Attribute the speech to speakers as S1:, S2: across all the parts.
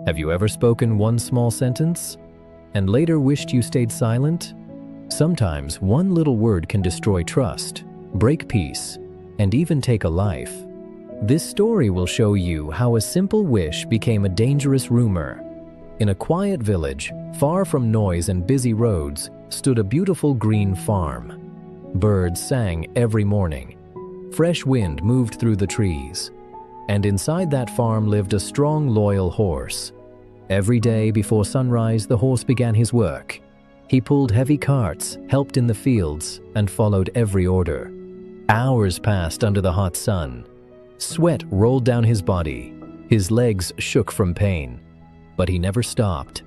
S1: Have you ever spoken one small sentence and later wished you stayed silent? Sometimes one little word can destroy trust, break peace, and even take a life. This story will show you how a simple wish became a dangerous rumor. In a quiet village, far from noise and busy roads, stood a beautiful green farm. Birds sang every morning. Fresh wind moved through the trees. And inside that farm lived a strong, loyal horse. Every day before sunrise, the horse began his work. He pulled heavy carts, helped in the fields, and followed every order. Hours passed under the hot sun. Sweat rolled down his body. His legs shook from pain. But he never stopped,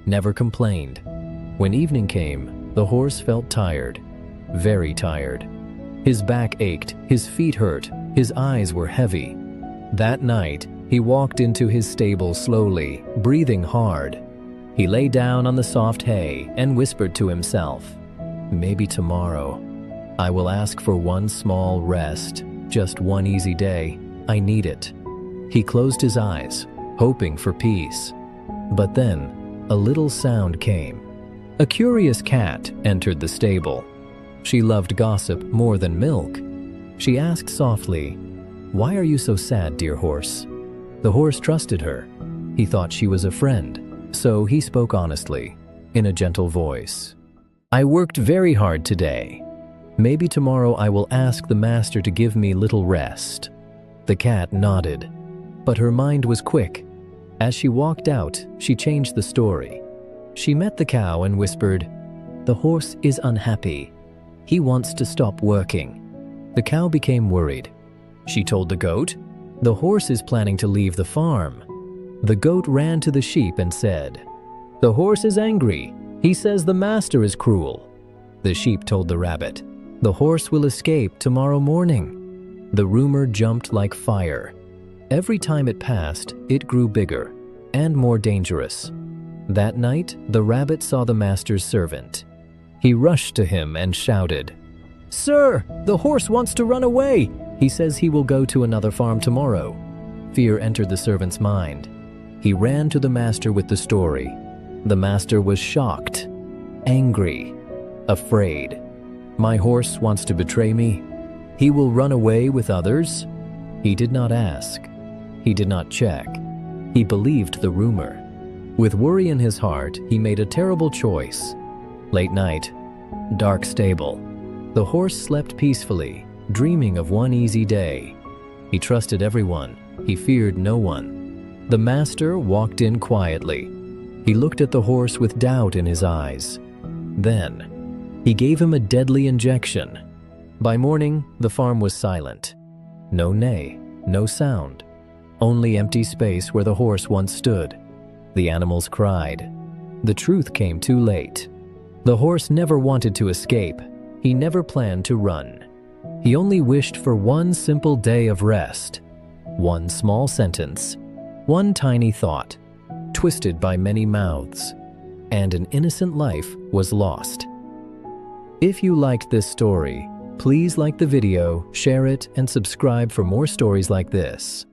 S1: never complained. When evening came, the horse felt tired, very tired. His back ached, his feet hurt, his eyes were heavy. That night, he walked into his stable slowly, breathing hard. He lay down on the soft hay and whispered to himself, "Maybe tomorrow. I will ask for one small rest, just one easy day. I need it." He closed his eyes, hoping for peace. But then, a little sound came. A curious cat entered the stable. She loved gossip more than milk. She asked softly, "Why are you so sad, dear horse?" The horse trusted her. He thought she was a friend, so he spoke honestly, in a gentle voice. "I worked very hard today. Maybe tomorrow I will ask the master to give me little rest." The cat nodded, but her mind was quick. As she walked out, she changed the story. She met the cow and whispered, "The horse is unhappy. He wants to stop working." The cow became worried. She told the goat, "The horse is planning to leave the farm." The goat ran to the sheep and said, "The horse is angry. He says the master is cruel." The sheep told the rabbit, "The horse will escape tomorrow morning." The rumor jumped like fire. Every time it passed, it grew bigger and more dangerous. That night, the rabbit saw the master's servant. He rushed to him and shouted, "Sir, the horse wants to run away. He says he will go to another farm tomorrow." Fear entered the servant's mind. He ran to the master with the story. The master was shocked, angry, afraid. "My horse wants to betray me. He will run away with others." He did not ask. He did not check. He believed the rumor. With worry in his heart, he made a terrible choice. Late night, dark stable. The horse slept peacefully, dreaming of one easy day. He trusted everyone. He feared no one. The master walked in quietly. He looked at the horse with doubt in his eyes. Then, he gave him a deadly injection. By morning, the farm was silent. No neigh, no sound. Only empty space where the horse once stood. The animals cried. The truth came too late. The horse never wanted to escape. He never planned to run. He only wished for one simple day of rest. One small sentence. One tiny thought, twisted by many mouths. And an innocent life was lost. If you liked this story, please like the video, share it, and subscribe for more stories like this.